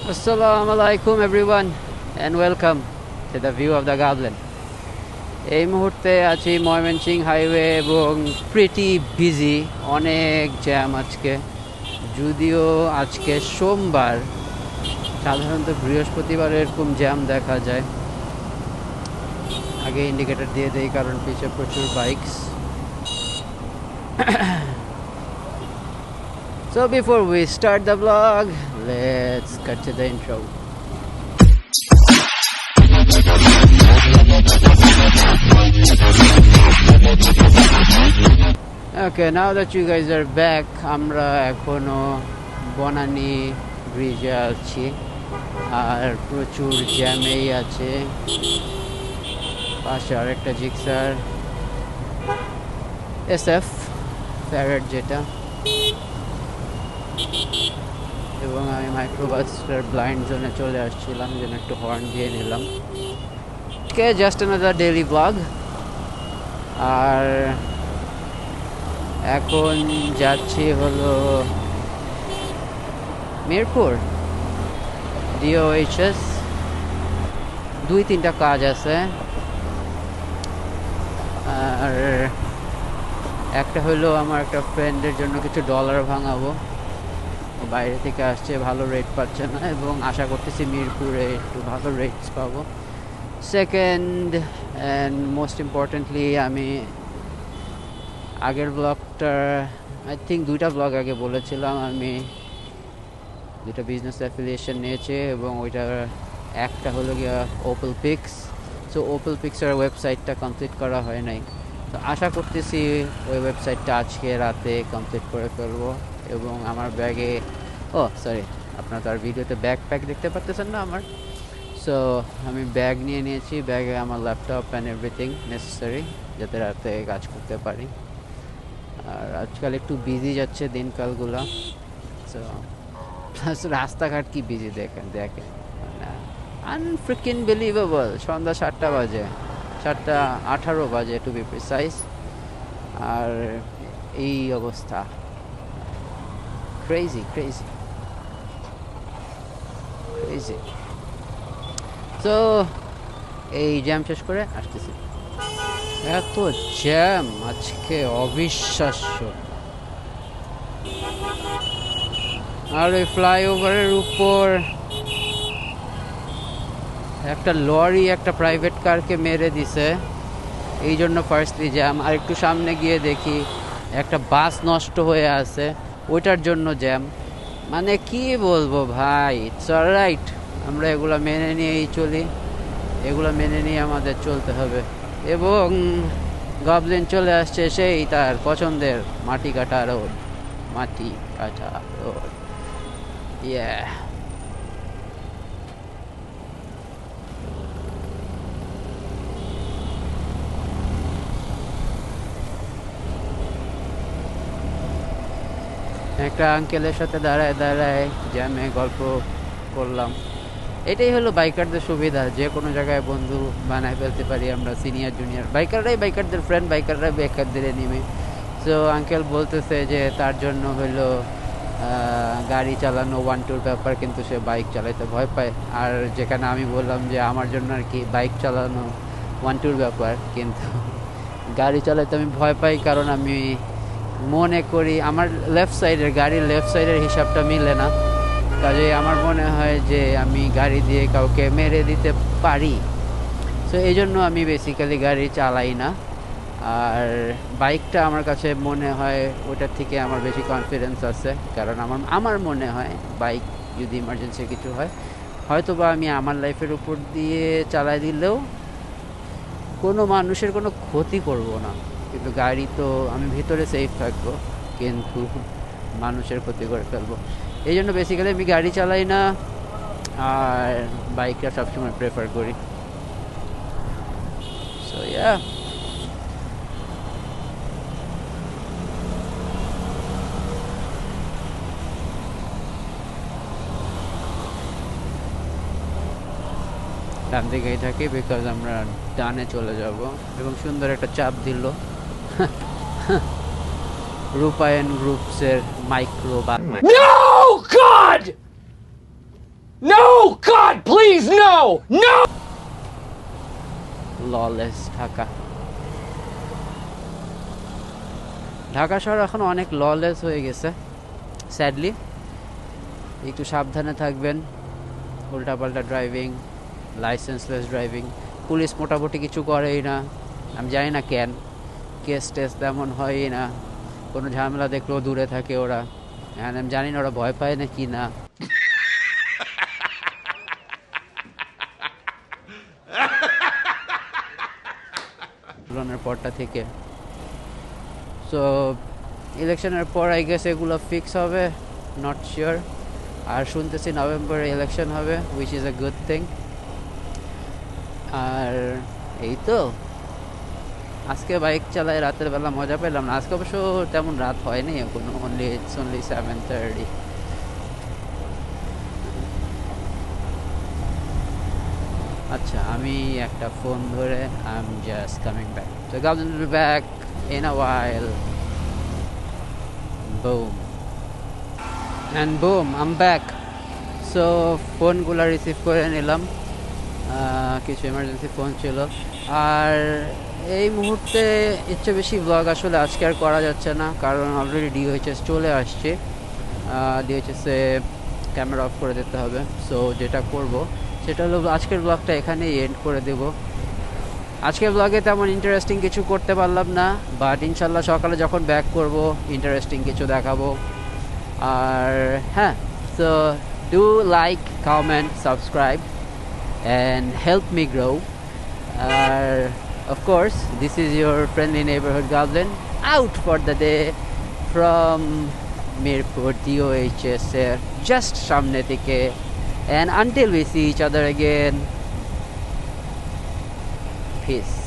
Assalamu alaikum everyone and welcome to the view of the Goblin. এই মুহূর্তে আছি Mymensingh highway এবং প্রিটি বিজি, অনেক জ্যাম আজকে। যদিও আজকে সোমবার, সাধারণত বৃহস্পতিবার এরকম জ্যাম দেখা যায়। আগে ইন্ডিকেটর দিয়ে দেই কারণ পিছে প্রচুর bikes. So before we start the vlog, let's cut to the intro. Okay, now that you guys are back, আমরা এখনো বনানী ব্রিজে আছি আর প্রচুর জ্যামেই আছে। পাশে আরেকটা জিক্সার SF ফ্যারেট যেটা, এবং আমি মাইক্রোবাসের ব্লাইন্ড জোনে চলে আসছিলাম, যেন একটু হর্ন দিয়ে নিলাম। ওকে, জাস্ট অ্যানাদার ডেইলি ব্লগ। আর এখন যাচ্ছি হলো মিরপুর DOHS। 2-3টা কাজ আছে, আর একটা হলো আমার একটা ফ্রেন্ডের জন্য কিছু ডলার ভাঙাবো। বাইরে থেকে আসছে, ভালো রেট পাচ্ছে না, এবং আশা করতেছি মিরপুরে একটু ভালো রেটস পাবো। সেকেন্ড অ্যান্ড মোস্ট ইম্পর্টেন্টলি, আমি আগের ব্লগটা আই থিঙ্ক 2টা ব্লগ আগে বলেছিলাম আমি 2টা বিজনেস অ্যাফিলিয়েশন নিয়েছি, এবং ওইটার একটা হলো গিয়া ওপেল পিক্স। সো ওপেল পিক্সের ওয়েবসাইটটা কমপ্লিট করা হয় নাই, তো আশা করতেছি ওই ওয়েবসাইটটা আজকে রাতে কমপ্লিট করে ফেলবো। এবং আমার ব্যাগে, সরি, আপনারা তো আর ভিডিওতে ব্যাকপ্যাক দেখতে পাচ্ছেন না আমার। সো আমি ব্যাগ নিয়ে নিয়েছি, ব্যাগে আমার ল্যাপটপ অ্যান্ড এভরিথিং নেসেসারি, যাতে রাতে কাজ করতে পারি। আর আজকাল একটু বিজি যাচ্ছে দিনকালগুলো। সো প্লাস রাস্তাঘাট কি বিজি দেখেন মানে আনফ্রিকিন বিলিভেবল। সন্ধ্যা 7টা বাজে, 7:18 বাজে টু বি প্রিসাইজ, আর এই অবস্থা। ক্রেজি। তো এই জ্যাম শেষ করে আসতেছি। এত জ্যাম আজকে অবিশ্বাস্য। আর ওই ফ্লাইওভারের উপর একটা লরি একটা প্রাইভেট কারকে মেরে দিছে, এই জন্য ফার্স্টলি জ্যাম। আর একটু সামনে গিয়ে দেখি একটা বাস নষ্ট হয়ে আছে, ওইটার জন্য জ্যাম। মানে কি বলবো ভাই, ইটস অলরাইট, আমরা এগুলো মেনে নিয়েই চলি, এগুলো মেনে নিয়ে আমাদের চলতে হবে। এবং গবলিন চলে আসছে সেই তার পছন্দের মাটি কাটা রোড। ইয়া, একটা আঙ্কেলের সাথে দাঁড়ায় জ্যামে গল্প করলাম। এটাই হলো বাইকারদের সুবিধা, যে কোনো জায়গায় বন্ধু বানায় ফেলতে পারি আমরা। সিনিয়র জুনিয়র বাইকাররাই বাইকারদের ফ্রেন্ড, বাইকাররাই বাইকারদের এনিমি। সো আঙ্কেল বলতেছে যে তার জন্য হলো গাড়ি চালানো 1-2 ব্যাপার, কিন্তু সে বাইক চালাইতে ভয় পায়। আর যেখানে আমি বললাম যে আমার জন্য আর কি বাইক চালানো 1-2 ব্যাপার, কিন্তু গাড়ি চালাইতে আমি ভয় পাই, কারণ আমি মনে করি আমার গাড়ির লেফট সাইডের হিসাবটা মিলে না। কাজে আমার মনে হয় যে আমি গাড়ি দিয়ে কাউকে মেরে দিতে পারি। সো এই জন্য আমি বেসিক্যালি গাড়ি চালাই না। আর বাইকটা আমার কাছে মনে হয় ওটার থেকে আমার বেশি কনফিডেন্স আছে, কারণ আমার মনে হয় বাইক যদি ইমার্জেন্সি কিছু হয়, হয়তো বা আমি আমার লাইফের উপর দিয়ে চালাই দিলেও কোনো মানুষের কোনো ক্ষতি করব না, কিন্তু গাড়ি তো আমি ভিতরে সেফ থাকবো, কিন্তু মানুষের ক্ষতি করে ফেলবো। এই জন্য বেসিক্যালি আমি গাড়ি চালাই না, আর বাইকটা সবসময় প্রেফার করি। সো ইয়া, ডান দিকেই থাকি বিকজ আমরা ডানে চলে যাব। এবং সুন্দর একটা চাপ দিল রূপায়ণ গ্রুপসের micro bus. No, God! No! Oh God, please, no! No! Lawless Dhaka. Dhaka শহর এখন অনেক ললেস হয়ে গেছে স্যাডলি। একটু সাবধানে থাকবেন, উল্টাপাল্টা ড্রাইভিং, লাইসেন্সলেস ড্রাইভিং। পুলিশ মোটামুটি কিছু করেই না, আমি জানি না কেন, কেস টেস তেমন হয়ই না, কোনো ঝামেলা দেখলেও দূরে থাকে ওরা। আমি জানি না ওরা ভয় পায় না কি না। পরটা থেকে সো ইলেকশনের পর আই গেস এগুলো ফিক্স হবে, নট শিওর। আর শুনতেছি নভেম্বরে ইলেকশন হবে, which is a good thing. আর এই তো আজকে বাইক চালাই রাতের বেলা, মজা পেলাম না। আজকে অবশ্য তেমন রাত হয়নি এখনো, ইটস অনলি 7:30। আচ্ছা, আমি একটা ফোন ধরে I am just coming back, so guys will be back in a while. Boom and boom, I'm back. So ফোনগুলো রিসিভ করে নিলাম, কিছু এমার্জেন্সি ফোন ছিল। আর এই মুহূর্তে ইচ্ছে বেশি ব্লগ আসলে আজকে আর করা যাচ্ছে না, কারণ অলরেডি ডিওএইচএস চলে আসছে। ডিওএইচএসে ক্যামেরা অফ করে দিতে হবে। সো যেটা করব সেটা হলো আজকের ব্লগটা এখানেই এন্ড করে দেব। আজকের ব্লগে তেমন ইন্টারেস্টিং কিছু করতে পারলাম না, বাট ইনশাল্লাহ সকালে যখন ব্যাক করব ইন্টারেস্টিং কিছু দেখাবো। আর হ্যাঁ, so do like, comment, subscribe and help me grow. Of course, this is your friendly neighborhood goblin out for the day from Mirpur DOHS just samne theke. And until we see each other again, peace.